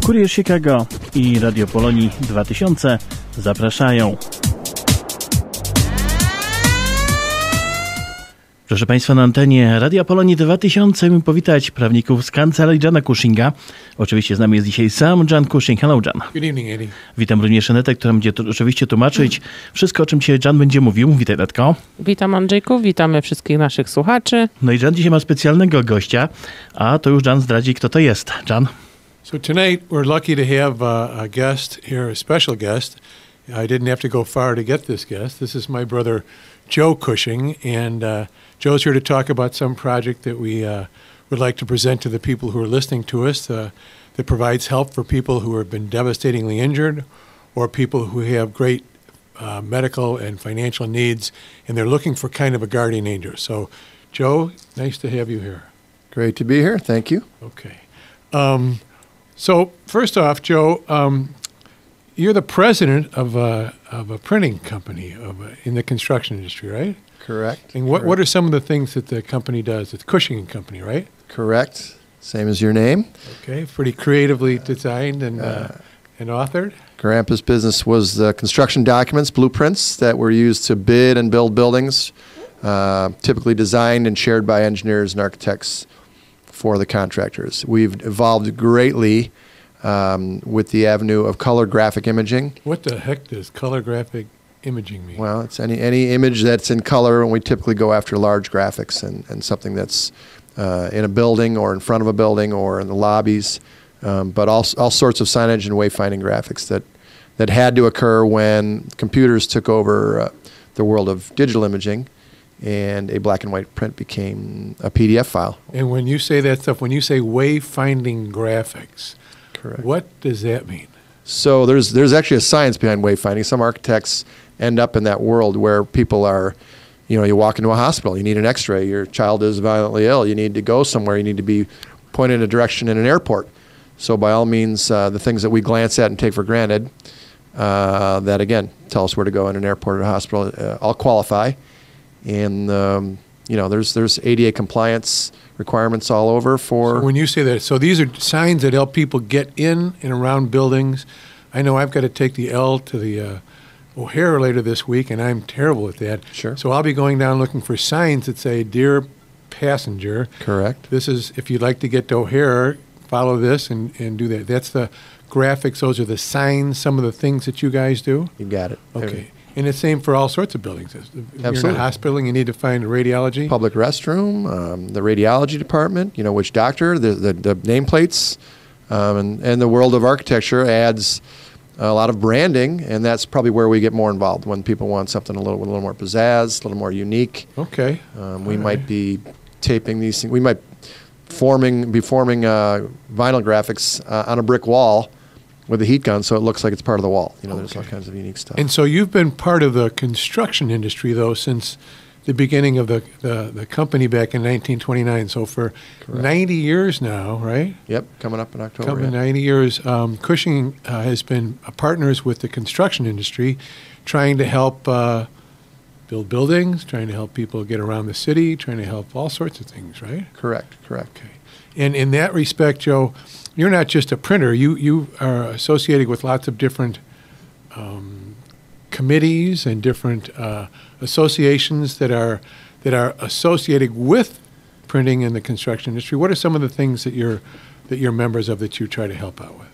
Kurier Chicago i Radio Polonii 2000 zapraszają. Proszę Państwa, na antenie Radia Polonii 2000 chcemy powitać prawników z kancelarii Johna Cushinga. Oczywiście z nami jest dzisiaj sam John Cushing. Hello, John. Good evening, Eddie. Witam również Anetę, która będzie oczywiście tłumaczyć wszystko, o czym dzisiaj John będzie mówił. Witaj, Anetko. Witam, Andrzejku. Witamy wszystkich naszych słuchaczy. No i John dzisiaj ma specjalnego gościa, a to już John zdradzi, kto to jest. John? So tonight we're lucky to have a guest here, a special guest. I didn't have to go far to get this guest. This is my brother Joe Cushing, and Joe's here to talk about some project that we would like to present to the people who are listening to us that provides help for people who have been devastatingly injured or people who have great medical and financial needs, and they're looking for kind of a guardian angel. So, Joe, nice to have you here. Great to be here. Thank you. Okay. So, first off, Joe, you're the president of a printing company in the construction industry, right? Correct. And what are some of the things that the company does? It's Cushing Company, right? Correct. Same as your name. Okay, pretty creatively designed and authored. Grandpa's business was the construction documents, blueprints that were used to bid and build buildings, typically designed and shared by engineers and architects for the contractors. We've evolved greatly with the avenue of color graphic imaging. What the heck does color graphic imaging mean? Well, it's any image that's in color, and we typically go after large graphics and something that's in a building or in front of a building or in the lobbies, but all sorts of signage and wayfinding graphics that had to occur when computers took over the world of digital imaging, and a black and white print became a PDF file. And when you say that stuff, when you say wayfinding graphics, correct, what does that mean? So there's actually a science behind wayfinding. Some architects end up in that world where people are, you walk into a hospital, you need an x-ray, your child is violently ill, you need to go somewhere, you need to be pointed in a direction in an airport. So by all means, the things that we glance at and take for granted, that again, tell us where to go in an airport or a hospital, all qualify. And, there's ADA compliance requirements all over for... So when you say that, so these are signs that help people get in and around buildings. I know I've got to take the L to the O'Hare later this week, and I'm terrible at that. Sure. So I'll be going down looking for signs that say, "Dear passenger, correct, this is, if you'd like to get to O'Hare, follow this and do that." That's the graphics. Those are the signs, some of the things that you guys do? You got it. Okay. And it's same for all sorts of buildings. If Absolutely. you're in a hospital and you need to find a radiology. Public restroom, the radiology department, which doctor, the nameplates, and the world of architecture adds a lot of branding, and that's probably where we get more involved when people want something a little more pizzazz, a little more unique. Okay. We might be taping these things. We might be forming vinyl graphics on a brick wall with a heat gun, so it looks like it's part of the wall. There's all kinds of unique stuff. And so you've been part of the construction industry, though, since the beginning of the company back in 1929. So for correct, 90 years now, right? Yep, coming up in October. 90 years. Cushing has been partners with the construction industry, trying to help build buildings, trying to help people get around the city, trying to help all sorts of things, right? Correct. Okay. And in that respect, Joe, you're not just a printer. You are associated with lots of different committees and different associations that are associated with printing in the construction industry. What are some of the things that you're members of that you try to help out with?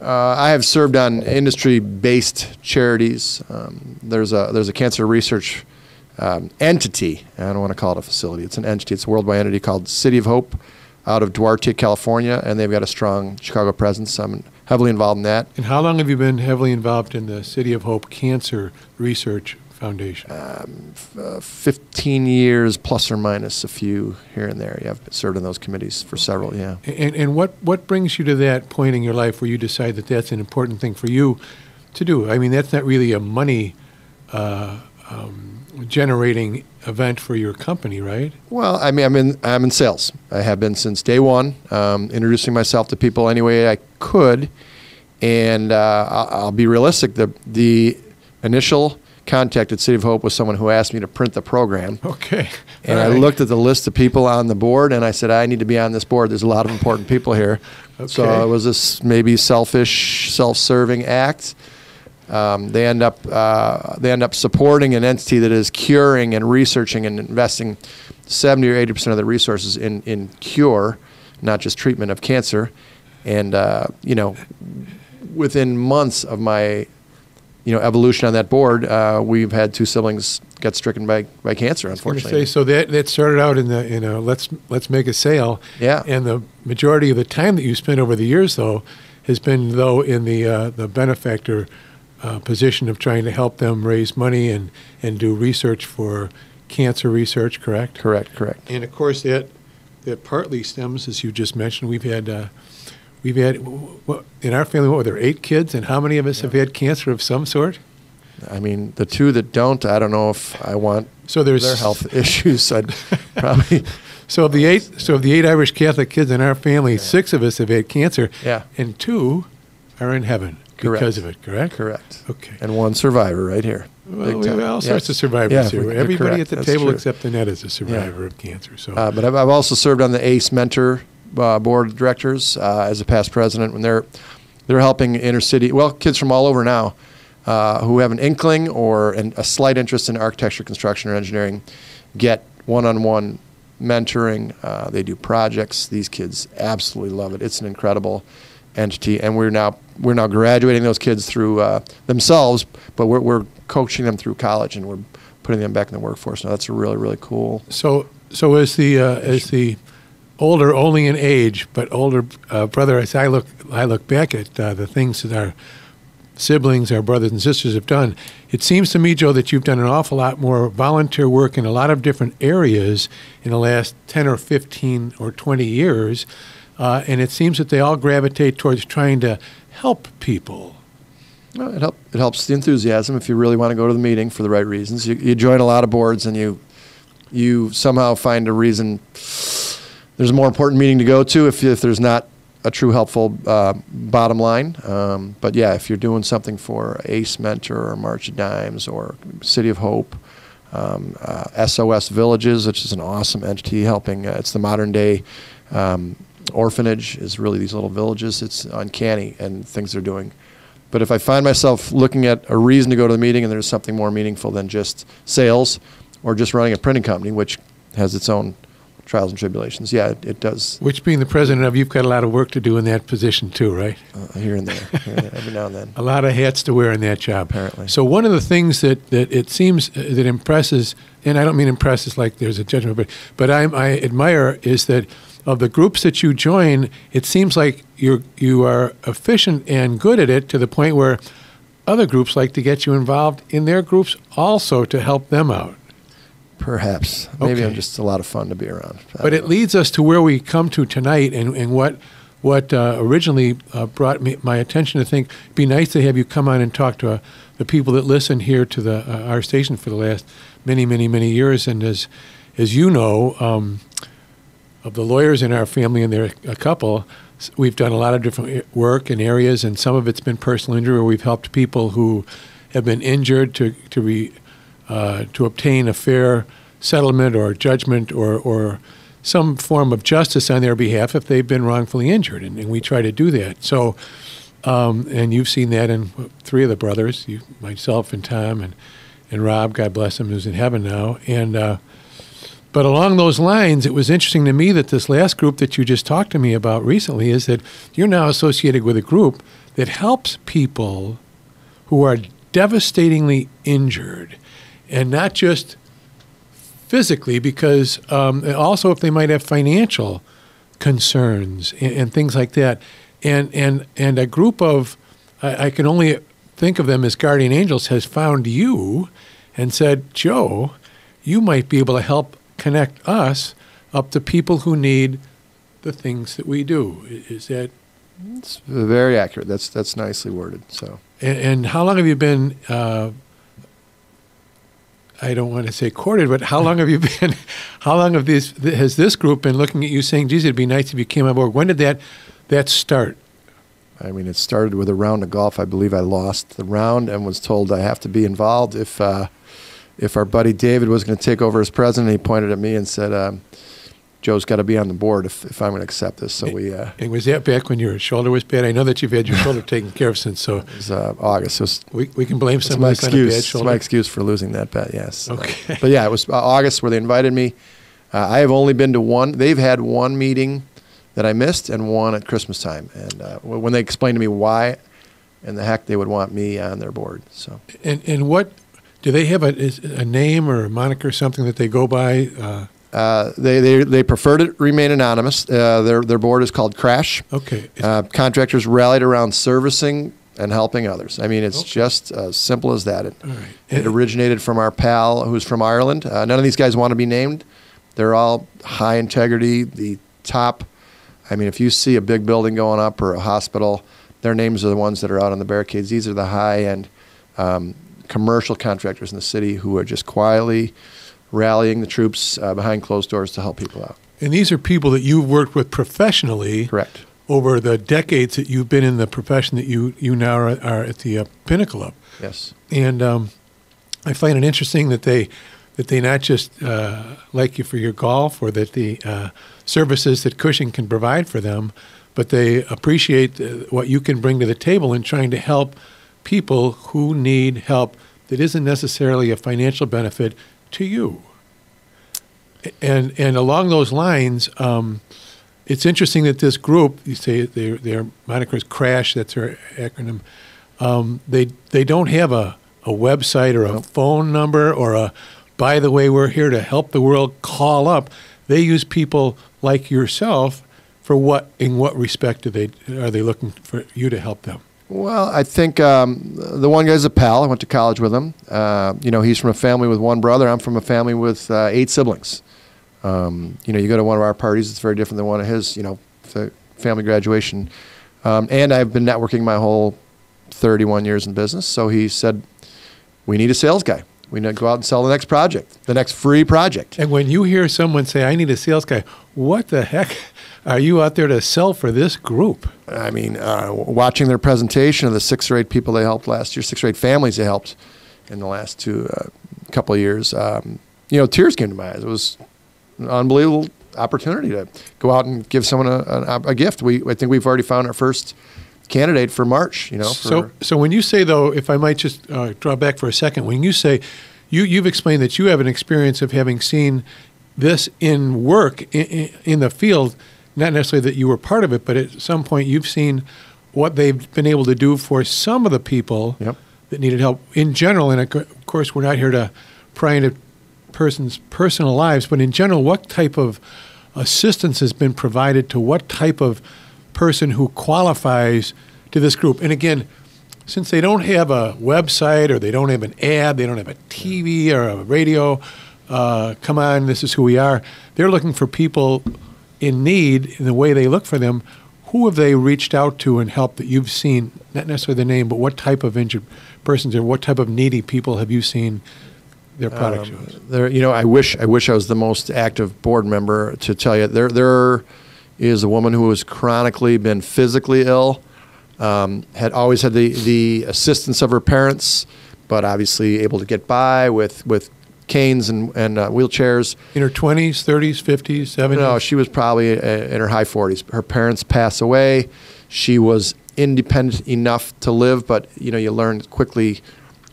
I have served on industry-based charities. There's a cancer research entity. I don't want to call it a facility. It's an entity. It's a worldwide entity called City of Hope, out of Duarte, California, and they've got a strong Chicago presence. I'm heavily involved in that. And how long have you been heavily involved in the City of Hope Cancer Research Foundation? 15 years, plus or minus a few here and there. Yeah, I've served in those committees for several, yeah. And what brings you to that point in your life where you decide that that's an important thing for you to do? I mean, that's not really a money generating event for your company, right? Well, I mean, I'm in sales. I have been since day one, introducing myself to people any way I could, and I'll be realistic. The initial contact at City of Hope was someone who asked me to print the program. Okay. And I looked at the list of people on the board, and I said, I need to be on this board. There's a lot of important people here. So Okay. it was this maybe selfish, self-serving act. They end up supporting an entity that is curing and researching and investing 70 or 80% of the resources in cure, not just treatment of cancer. And within months of my evolution on that board, we've had 2 siblings get stricken by cancer, I was going to unfortunately. say, so that started out in the let's make a sale. Yeah. And the majority of the time that you spent over the years, though, has been in the benefactor position of trying to help them raise money and do research for cancer research. Correct. Correct. And of course that partly stems, as you just mentioned, we've had in our family, what were there, 8 kids, and how many of us have had cancer of some sort? I mean, the 2 that don't, I don't know if I want So there's their health issues. I'd probably, So of the 8 Irish Catholic kids in our family, 6 of us have had cancer, yeah, and 2 are in heaven Correct. because of it. Correct. correct. Okay. And 1 survivor right here. Well, Big we have time. all sorts Yes. of survivors Yeah, here. we're Everybody correct. at the That's table true. except Annette is a survivor of cancer. So But I've also served on the ACE Mentor board of directors as a past president when they're helping inner city, kids from all over now who have an inkling or a slight interest in architecture, construction, or engineering get one-on-one mentoring. They do projects. These kids absolutely love it. It's an incredible entity, and we're now graduating those kids through themselves, but we're coaching them through college, and we're putting them back in the workforce. Now that's really, really cool. So as the older only in age, but older brother, as I look back at the things that our siblings, our brothers and sisters have done, it seems to me, Joe, that you've done an awful lot more volunteer work in a lot of different areas in the last 10 or 15 or 20 years, and it seems that they all gravitate towards trying to help people. Well, it helps the enthusiasm if you really want to go to the meeting for the right reasons. You join a lot of boards, and you somehow find a reason. There's a more important meeting to go to if there's not a true helpful bottom line. But yeah, if you're doing something for ACE Mentor or March of Dimes or City of Hope, SOS Villages, which is an awesome entity helping. It's the modern day orphanage, is really these little villages. It's uncanny and things they're doing. But if I find myself looking at a reason to go to the meeting and there's something more meaningful than just sales or just running a printing company, which has its own trials and tribulations, yeah, it does. Which, being the president of, you've got a lot of work to do in that position too, right? Here and there, every now and then. A lot of hats to wear in that job. Apparently. So one of the things that it seems that impresses, and I don't mean impresses like there's a judgment, but I admire is that of the groups that you join, it seems like you are efficient and good at it to the point where other groups like to get you involved in their groups also to help them out. Perhaps. Maybe I'm Okay. just a lot of fun to be around. But it leads us to where we come to tonight, and what originally brought my attention to think it'd be nice to have you come on and talk to the people that listen here to our station for the last many, many, many years. And as you know, of the lawyers in our family, and there are a couple, we've done a lot of different work in areas, and some of it's been personal injury, where we've helped people who have been injured to obtain a fair settlement or judgment or some form of justice on their behalf if they've been wrongfully injured, and we try to do that. So, and you've seen that in 3 of the brothers, myself and Tom and Rob, God bless him, who's in heaven now. And but along those lines, it was interesting to me that this last group that you just talked to me about recently is that you're now associated with a group that helps people who are devastatingly injured, and not just physically, because also if they might have financial concerns and things like that. And a group of, I can only think of them as guardian angels, has found you and said, Joe, you might be able to help connect us up to people who need the things that we do. Is that? It's very accurate. That's nicely worded. So. And how long have you been, I don't want to say courted, but how long have you been, has this group been looking at you saying, geez, it'd be nice if you came on board? When did that start? I mean, it started with a round of golf. I believe I lost the round and was told I have to be involved if our buddy David was going to take over as president. He pointed at me and said, Joe's got to be on the board if I'm going to accept this. So we. And was that back when your shoulder was bad? I know that you've had your shoulder taken care of since. So it was August. It was, we can blame it's somebody my on a bad excuse. shoulder. It's my excuse for losing that bet. Yes. Okay. But yeah, it was August where they invited me. I have only been to one. They've had one meeting that I missed and one at Christmas time. And when they explained to me why in the heck they would want me on their board. So. And what do they have a name or a moniker or something that they go by? They prefer to remain anonymous. Their board is called Crash. Okay. Contractors rallied around servicing and helping others. I mean, it's just as simple as that. All right. It originated from our pal who's from Ireland. None of these guys want to be named. They're all high integrity. The top, I mean, if you see a big building going up or a hospital, their names are the ones that are out on the barricades. These are the high-end commercial contractors in the city who are just quietly rallying the troops behind closed doors to help people out. And these are people that you've worked with professionally. Correct. Over the decades that you've been in the profession that you now are at the pinnacle of. Yes. And I find it interesting that they not just like you for your golf or that the services that Cushing can provide for them, but they appreciate what you can bring to the table in trying to help people who need help that isn't necessarily a financial benefit to you. And along those lines, it's interesting that this group, you say their moniker is Crash, that's their acronym, they don't have a website or a phone number or a, by the way, we're here to help the world, call up. They use people like yourself for in what respect are they looking for you to help them? Well, I think the one guy's a pal. I went to college with him. He's from a family with one brother. I'm from a family with 8 siblings. You go to one of our parties, it's very different than one of his, the family graduation. And I've been networking my whole 31 years in business. So he said, we need a sales guy. We need to go out and sell the next project, the next free project. And when you hear someone say, I need a sales guy, what the heck are you out there to sell for this group? I mean, watching their presentation of the 6 or 8 people they helped last year, 6 or 8 families they helped in the last couple of years, tears came to my eyes. It was an unbelievable opportunity to go out and give someone a gift. I think we've already found our first candidate for March. So when you say, though, if I might just draw back for a second, when you say you've explained that you have an experience of having seen this in work in the field, not necessarily that you were part of it, but at some point you've seen what they've been able to do for some of the people that needed help in general. And of course, we're not here to pry into person's personal lives, but in general, what type of assistance has been provided to what type of person who qualifies to this group? And again, since they don't have a website or they don't have an ad, they don't have a TV or a radio, come on, this is who we are. They're looking for people in need in the way they look for them. Who have they reached out to and helped that you've seen, not necessarily the name, but what type of injured persons or what type of needy people have you seen their product shows? I wish I was the most active board member to tell you. There is a woman who has chronically been physically ill, had always had the assistance of her parents, but obviously able to get by with canes and wheelchairs. In her 20s, 30s, 50s, 70s? No, she was probably in her high 40s. Her parents passed away. She was independent enough to live, but you learn quickly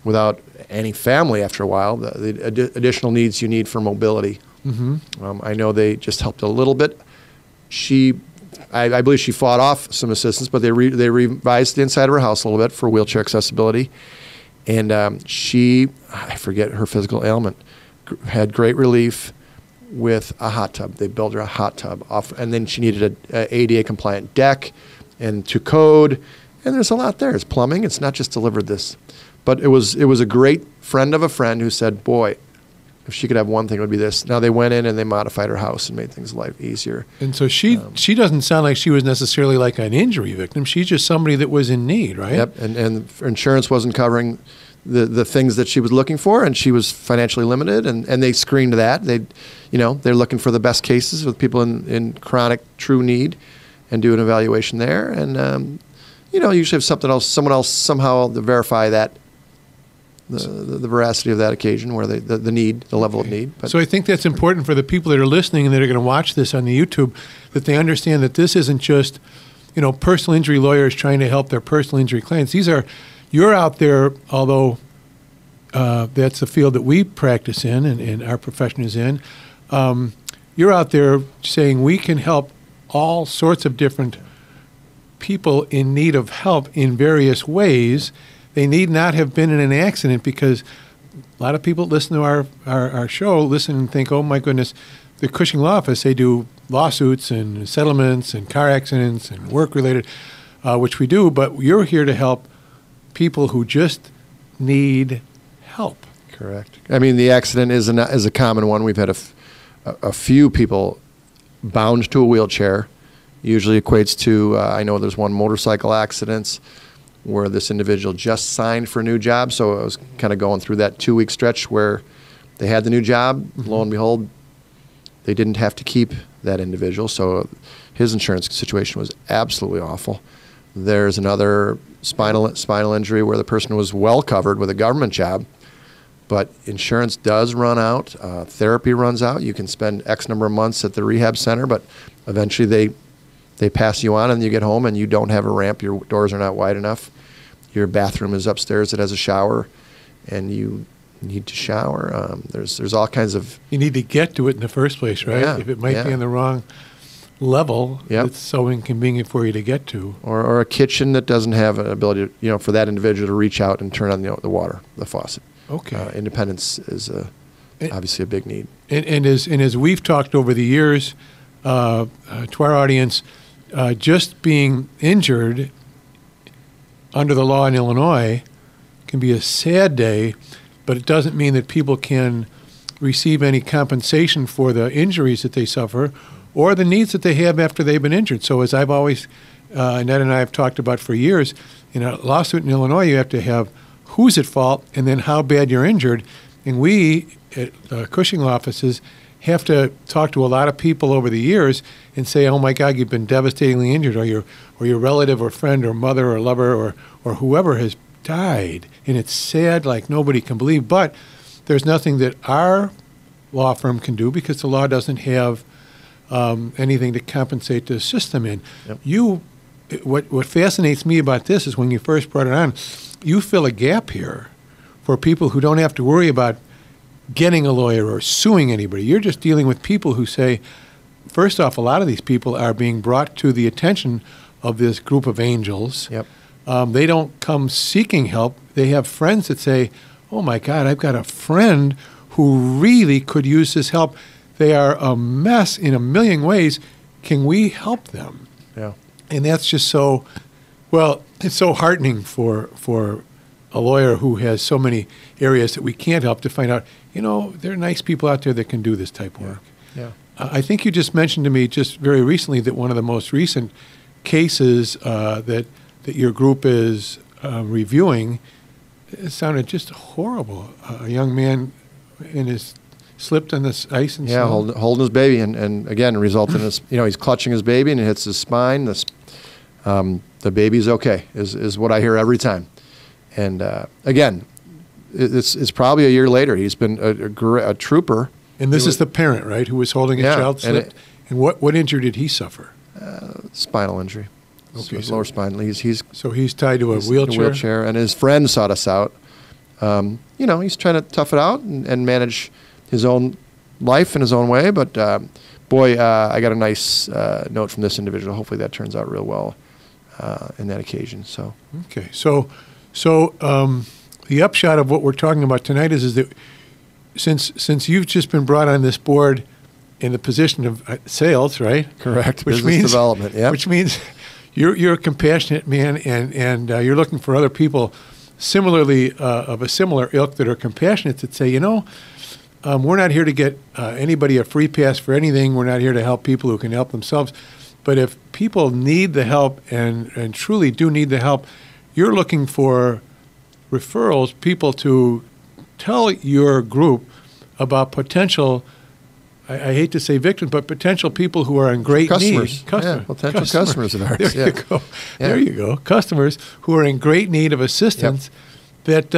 without any family after a while, the additional needs you need for mobility. Mm-hmm. I know they just helped a little bit. I believe she fought off some assistance, but they revised the inside of her house a little bit for wheelchair accessibility. And I forget her physical ailment, had great relief with a hot tub. They built her a hot tub and then she needed a ADA compliant deck and to code. And there's a lot there. It's plumbing. It's not just delivered this. But it was a great friend of a friend who said, boy, if she could have one thing, it would be this. Now they went in and they modified her house and made things life easier. And so she doesn't sound like she was necessarily like an injury victim. She's just somebody that was in need, right? Yep, and insurance wasn't covering the things that she was looking for, and she was financially limited, and they screened that. They're looking for the best cases with people in chronic true need and do an evaluation there. And, you usually have someone else somehow to verify that the veracity of that occasion, where the need, the level of need. But so I think that's important for the people that are listening and that are going to watch this on the YouTube, that they understand that this isn't just, personal injury lawyers trying to help their personal injury clients. You're out there, although that's the field that we practice in and our profession is in. You're out there saying we can help all sorts of different people in need of help in various ways. They need not have been in an accident, because a lot of people listen to our show, listen and think, oh my goodness, the Cushing Law Office, they do lawsuits and settlements and car accidents and work-related, which we do, but you're here to help people who just need help. correct. I mean, the accident is a common one. We've had a few people bound to a wheelchair. Usually equates to, I know there's one motorcycle accidents where this individual just signed for a new job, so I was kind of going through that 2-week stretch where they had the new job. Mm-hmm. Lo and behold, they didn't have to keep that individual, so his insurance situation was absolutely awful. There's another spinal injury where the person was well covered with a government job, but insurance does run out, therapy runs out. You can spend X number of months at the rehab center, but eventually they pass you on and you get home and you don't have a ramp, your doors are not wide enough, your bathroom is upstairs, it has a shower, and you need to shower. There's all kinds of... You need to get to it in the first place, right? Yeah, if it might be on the wrong level, it's so inconvenient for you to get to. Or a kitchen that doesn't have an ability, for that individual to reach out and turn on the water, the faucet. Okay. Independence is obviously a big need. And as we've talked over the years to our audience, just being injured under the law in Illinois can be a sad day, but it doesn't mean that people can receive any compensation for the injuries that they suffer or the needs that they have after they've been injured. So as I've always, Ned and I have talked about for years, in a lawsuit in Illinois, you have to have who's at fault and then how bad you're injured. And we at Cushing Law offices have to talk to a lot of people over the years and say, oh my God, you've been devastatingly injured, or your relative or friend or mother or lover or whoever has died. And it's sad like nobody can believe. But there's nothing that our law firm can do because the law doesn't have anything to compensate the system in. Yep. What fascinates me about this is when you first brought it on, you fill a gap here for people who don't have to worry about getting a lawyer or suing anybody. You're just dealing with people who say, first off, a lot of these people are being brought to the attention of this group of angels. Yep. They don't come seeking help. They have friends that say, oh my God, I've got a friend who really could use this help. They are a mess in a million ways. Can we help them? Yeah. And that's just it's so heartening for a lawyer who has so many areas that we can't help to find out, there are nice people out there that can do this type of work. Yeah. I think you just mentioned to me just very recently that one of the most recent cases that your group is reviewing, it sounded just horrible. A young man slipped on this ice and snow. holding his baby, and again, resulted in his, he's clutching his baby and it hits his spine. The baby's okay, is what I hear every time. And again, it's probably a year later. He's been a trooper. And this is the parent, right, who was holding a child slipped? And what injury did he suffer? Spinal injury. Okay, lower spine. So he's tied to a wheelchair? And his friend sought us out. He's trying to tough it out and manage his own life in his own way. But, I got a nice note from this individual. Hopefully that turns out real well in that occasion. So. Okay. So the upshot of what we're talking about tonight is that since you've just been brought on this board in the position of sales, right? Correct. Which Business development, yeah. Which means you're a compassionate man, and you're looking for other people similarly of a similar ilk that are compassionate that say, we're not here to get anybody a free pass for anything. We're not here to help people who can help themselves. But if people need the help and truly do need the help, you're looking for referrals, people to tell your group about potential, I hate to say victims, but potential people who are in great need. Potential customers of ours. There you go. Yeah. There you go. Customers who are in great need of assistance. that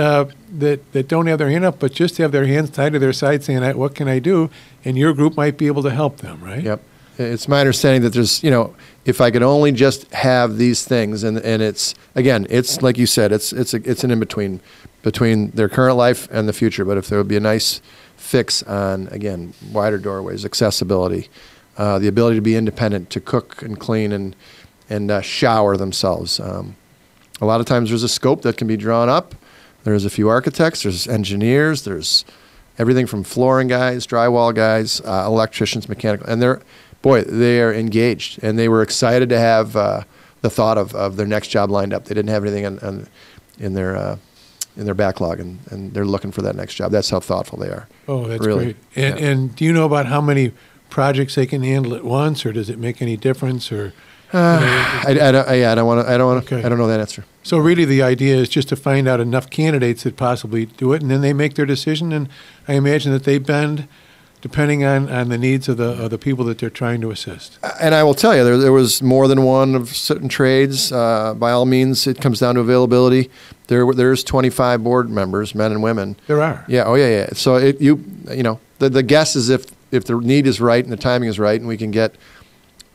don't have their hand up, but just have their hands tied to their side saying, what can I do? And your group might be able to help them, right? Yep. It's my understanding that there's, if I could only just have these things, and it's, again, it's like you said, it's an in-between between their current life and the future. But if there would be a nice fix on, again, wider doorways, accessibility, the ability to be independent, to cook and clean and shower themselves. A lot of times there's a scope that can be drawn up. There's a few architects, there's engineers, there's everything from flooring guys, drywall guys, electricians, mechanical, and they are engaged, and they were excited to have the thought of their next job lined up. They didn't have anything in their backlog, and they're looking for that next job. That's how thoughtful they are. Oh, that's really great. And do you know about how many projects they can handle at once, or does it make any difference? Or I don't Okay. know that answer. So really the idea is just to find out enough candidates that possibly do it, and then they make their decision, and I imagine that they bend depending on the needs of the people that they're trying to assist. And I will tell you, there was more than one of certain trades. By all means, it comes down to availability. There's 25 board members, men and women. There are. Yeah. Oh, yeah. So the guess is if the need is right and the timing is right, and we can get,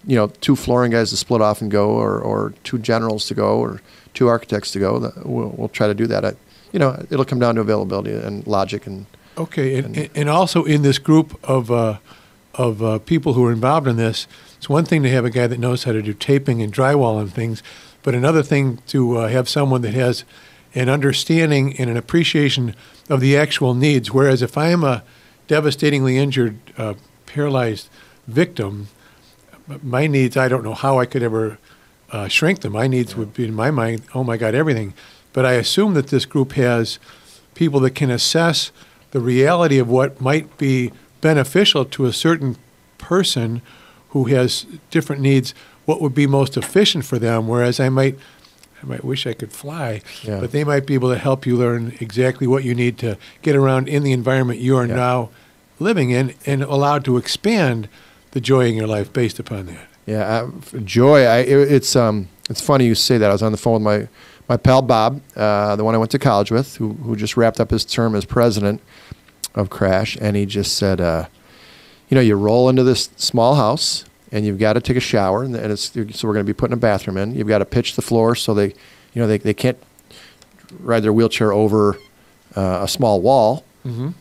2 flooring guys to split off and go, or 2 generals to go, or 2 architects to go, we'll try to do that. It'll come down to availability and logic and. Okay, and also in this group of people who are involved in this, it's one thing to have a guy that knows how to do taping and drywall and things, but another thing to have someone that has an understanding and an appreciation of the actual needs. Whereas if I am a devastatingly injured, paralyzed victim, my needs, I don't know how I could ever shrink them. My needs would be, in my mind, oh my God, everything. But I assume that this group has people that can assess the reality of what might be beneficial to a certain person who has different needs, what would be most efficient for them, whereas I might wish I could fly, but they might be able to help you learn exactly what you need to get around in the environment you are now living in, and allowed to expand the joy in your life based upon that. Yeah, joy. It's funny you say that. I was on the phone with my pal Bob, the one I went to college with, who just wrapped up his term as president of Crash, and he just said, you roll into this small house, and you've got to take a shower, so we're going to be putting a bathroom in. You've got to pitch the floor so they can't ride their wheelchair over a small wall,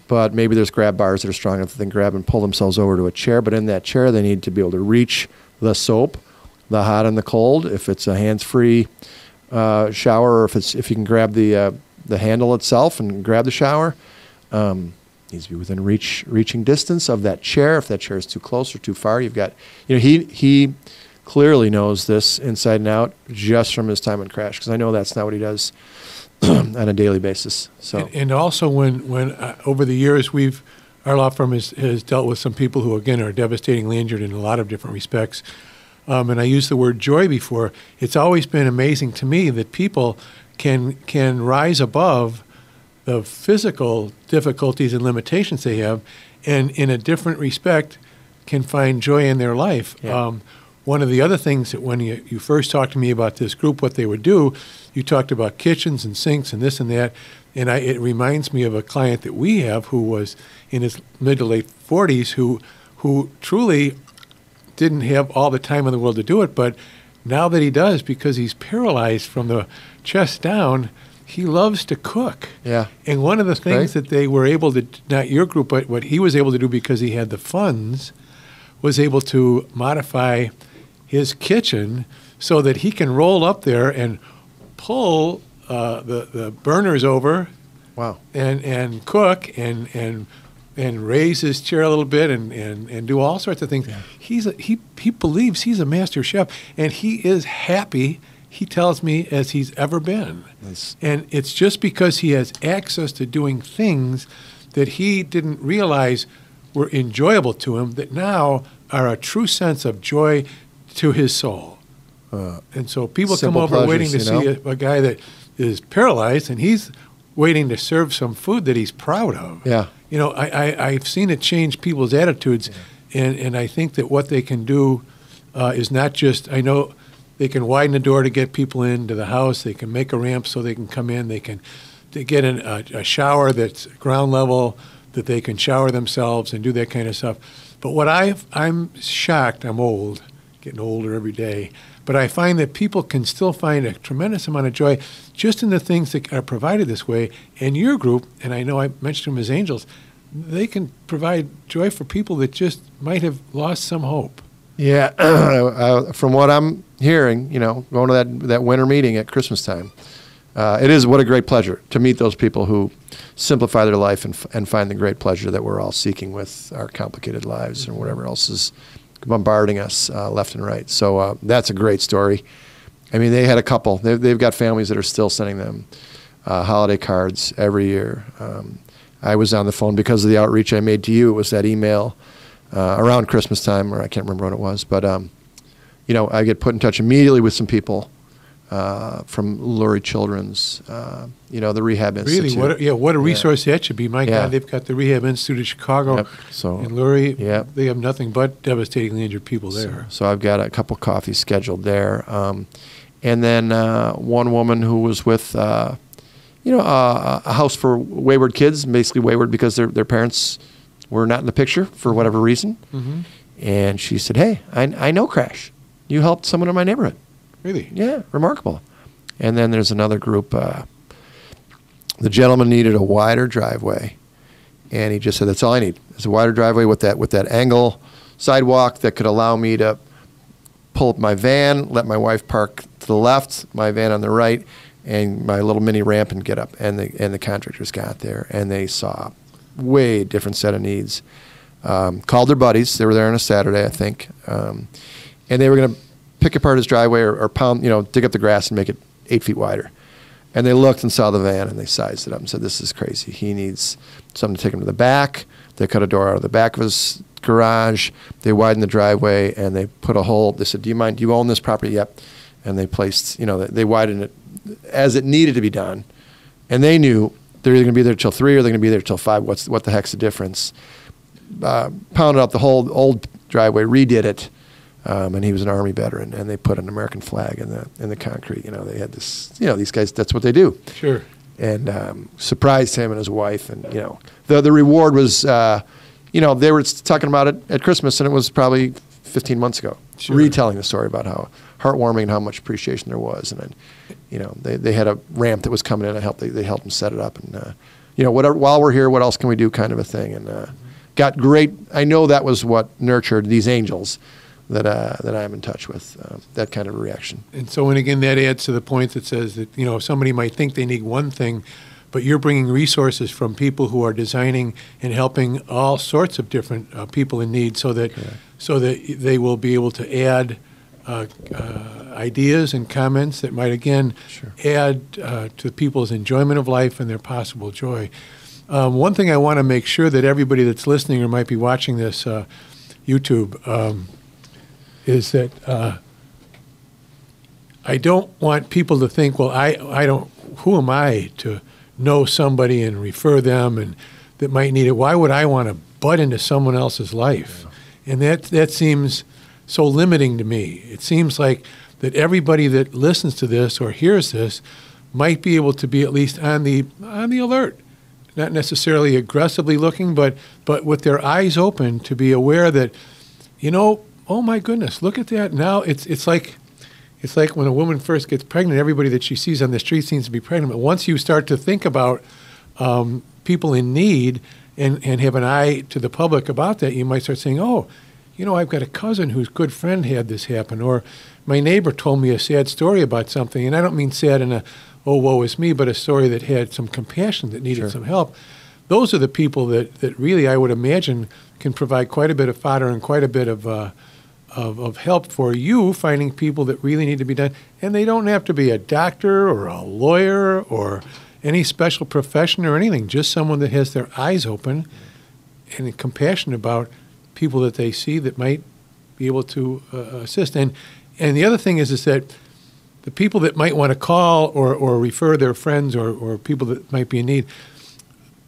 but maybe there's grab bars that are strong enough that they can grab and pull themselves over to a chair. But in that chair, they need to be able to reach the soap, the hot and the cold. If it's a hands-free shower, or if you can grab the handle itself and grab the shower, needs to be within reaching distance of that chair. If that chair is too close or too far, you've got, he clearly knows this inside and out just from his time in Crash, because I know that's not what he does on a daily basis. So and also when over the years our law firm has dealt with some people who again are devastatingly injured in a lot of different respects. And I used the word joy before. It's always been amazing to me that people can rise above the physical difficulties and limitations they have, and in a different respect can find joy in their life. Yeah. One of the other things that when you first talked to me about this group, what they would do, you talked about kitchens and sinks and this and that, and it reminds me of a client that we have who was in his mid to late 40s who truly didn't have all the time in the world to do it, but now that he does, because he's paralyzed from the chest down, he loves to cook. Yeah. And one of the things that they were able to, not your group, but what he was able to do because he had the funds, was able to modify his kitchen so that he can roll up there and pull the burners over. Wow. And cook and raise his chair a little bit and do all sorts of things. Yeah. He believes he's a master chef, and he is happy, he tells me, as he's ever been. Nice. And it's just because he has access to doing things that he didn't realize were enjoyable to him that now are a true sense of joy to his soul. And so people come over waiting to see a guy that is paralyzed, and he's waiting to serve some food that he's proud of. Yeah. I've seen it change people's attitudes, and I think that what they can do is not just, I know they can widen the door to get people into the house, they can make a ramp so they can come in, they can to get a shower that's ground level, that they can shower themselves and do that kind of stuff. But what I'm shocked, I'm old, getting older every day, but I find that people can still find a tremendous amount of joy just in the things that are provided this way. And your group, and I know I mentioned them as angels, they can provide joy for people that just might have lost some hope. Yeah, from what I'm hearing, going to that winter meeting at Christmas time, it is what a great pleasure to meet those people who simplify their life and find the great pleasure that we're all seeking with our complicated lives and whatever else is bombarding us left and right. So that's a great story. I mean, they had a couple. They've got families that are still sending them holiday cards every year. I was on the phone because of the outreach I made to you. It was that email around Christmas time, or I can't remember when it was. But, I get put in touch immediately with some people from Lurie Children's, the Rehab Institute. Really? What a resource that should be. My God, they've got the Rehab Institute of Chicago. Yep. So, and Lurie, they have nothing but devastatingly injured people there. So I've got a couple coffees scheduled there. And then one woman who was with, a house for wayward kids, basically wayward because their parents were not in the picture for whatever reason. Mm-hmm. And she said, hey, I know Crash. You helped someone in my neighborhood. Really? Yeah, remarkable. And then there's another group. The gentleman needed a wider driveway, and he just said, that's all I need. It's a wider driveway with that angle sidewalk that could allow me to pull up my van, let my wife park to the left, my van on the right, and my little mini ramp and get up. And the contractors got there, and they saw a way different set of needs. Called their buddies. They were there on a Saturday, I think. And they were going to pick apart his driveway or pound, dig up the grass and make it 8 feet wider. And they looked and saw the van, and they sized it up and said, this is crazy. He needs something to take him to the back. They cut a door out of the back of his garage. They widened the driveway, and they put a hole. They said, do you own this property? Yep. And they placed, they widened it as it needed to be done. And they knew they're either going to be there till 3 or they're going to be there till 5. What the heck's the difference? Pounded out the whole old driveway, redid it. And he was an Army veteran, and they put an American flag in the concrete. They had this. These guys. That's what they do. Sure. And surprised him and his wife, and the reward was, they were talking about it at Christmas, and it was probably 15 months ago. Sure. Retelling the story about how heartwarming and how much appreciation there was, and then, they had a ramp that was coming in. They helped them set it up, and whatever. While we're here, what else can we do? Kind of a thing, and got great. I know that was what nurtured these angels that I'm in touch with, that kind of reaction. And so, and again, that adds to the point that says that, somebody might think they need one thing, but you're bringing resources from people who are designing and helping all sorts of different people in need so that they will be able to add ideas and comments that might, again, add to people's enjoyment of life and their possible joy. One thing I want to make sure that everybody that's listening or might be watching this YouTube is that I don't want people to think, well, I don't, who am I to know somebody and refer them and that might need it? Why would I want to butt into someone else's life? Yeah. And that seems so limiting to me. It seems like that everybody that listens to this or hears this might be able to be at least on the alert, not necessarily aggressively looking, but with their eyes open to be aware that, oh my goodness, look at that. Now it's like when a woman first gets pregnant, everybody that she sees on the street seems to be pregnant. But once you start to think about people in need and have an eye to the public about that, you might start saying, oh, I've got a cousin whose good friend had this happen, or my neighbor told me a sad story about something. And I don't mean sad in a, oh, woe is me, but a story that had some compassion, that needed some help. Those are the people that really, I would imagine, can provide quite a bit of fodder and quite a bit of help for you finding people that really need to be done. And they don't have to be a doctor or a lawyer or any special profession or anything, just someone that has their eyes open and compassionate about people that they see that might be able to assist. And the other thing is that the people that might want to call or refer their friends or people that might be in need,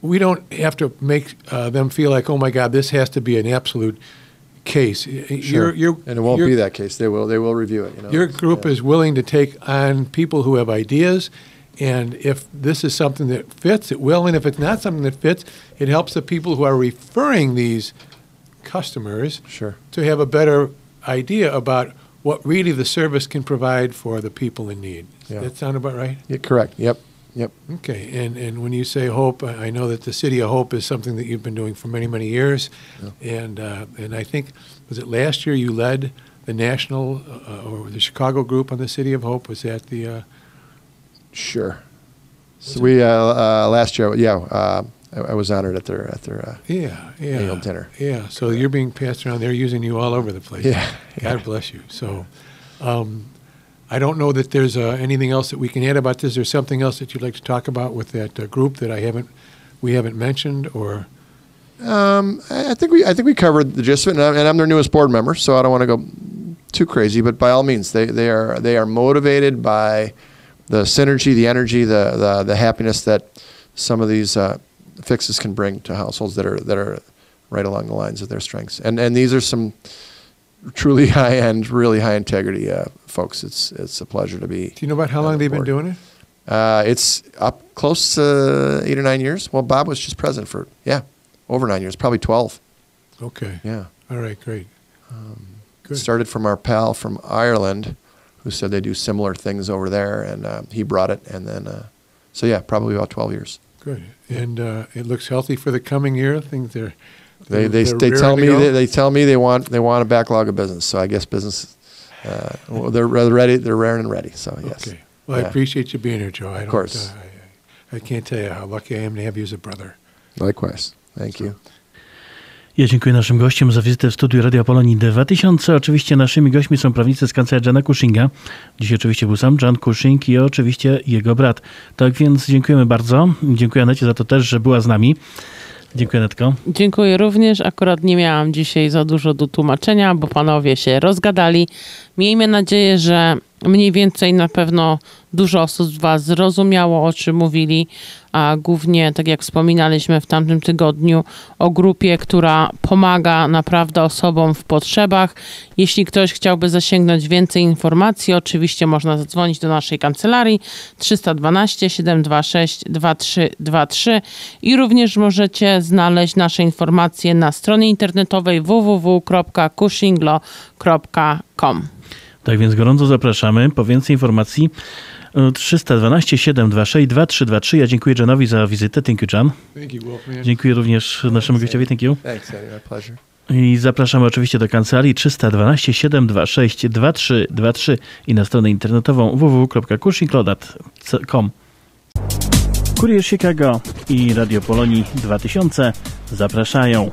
we don't have to make them feel like, oh my God, this has to be an absolute case. Sure. And it won't be that case. They will review it. Your group is willing to take on people who have ideas And if this is something that fits, it will. And if it's not something that fits, it helps the people who are referring these customers Sure. to have a better idea about what really the service can provide for the people in need. Yeah. Does that sound about right? Yeah, correct. Yep. Okay. And when you say Hope, I know that the City of Hope is something that you've been doing for many, many years. Yeah. And I think, was it last year you led the national or the Chicago group on the City of Hope? Was that the... Sure. So we last year, I was honored at their annual dinner. Yeah. So you're being passed around. They're using you all over the place. Yeah. God bless you. So, I don't know that there's anything else that we can add about this. There's something else that you'd like to talk about with that group that we haven't mentioned, or? I think we covered the gist of it, and I'm their newest board member, so I don't want to go too crazy. But by all means, they are motivated by the synergy, the energy, the happiness that some of these fixes can bring to households that are right along the lines of their strengths. And these are some truly high-end, really high-integrity folks. It's a pleasure to be. Do you know about how long they've been doing it? It's up close to 8 or 9 years. Well, Bob was just president for, over 9 years, probably 12. Okay. Yeah. All right, great. Good. Started from our pal from Ireland, who said they do similar things over there, and he brought it, and then, probably about 12 years. Good. And it looks healthy for the coming year. I think They tell me they want a backlog of business. So I guess business, they're ready. They're raring and ready. So yes. Okay. Well, I appreciate you being here, Joe. Of course. I can't tell you how lucky I am to have you as a brother. Likewise. Thank you. Ja dziękuję naszym gościom za wizytę w studiu Radia Polonii 2000. Oczywiście naszymi gośćmi są prawnicy z kancelarii Johna Cushinga. Dzisiaj oczywiście był sam John Cushing i oczywiście jego brat. Tak więc dziękujemy bardzo. Dziękuję Anecie za to też, że była z nami. Dziękuję, Netko. Dziękuję również. Akurat nie miałam dzisiaj za dużo do tłumaczenia, bo panowie się rozgadali. Miejmy nadzieję, że mniej więcej na pewno dużo osób z was zrozumiało, o czym mówili, a głównie, tak jak wspominaliśmy w tamtym tygodniu, o grupie, która pomaga naprawdę osobom w potrzebach. Jeśli ktoś chciałby zasięgnąć więcej informacji, oczywiście można zadzwonić do naszej kancelarii 312 726 2323 i również możecie znaleźć nasze informacje na stronie internetowej www.cushinglaw.com. Tak więc gorąco zapraszamy. Po więcej informacji 312 726 2323. Ja dziękuję Johnowi za wizytę. Thank you, John. Thank you, Wolfman. Dziękuję również naszemu gościowi. Thank you. Thanks, Eddie. My pleasure. I zapraszamy oczywiście do kancelarii 312 726 2323 i na stronę internetową www.cushinglaw.com. Kurier Chicago i Radio Polonii 2000 zapraszają.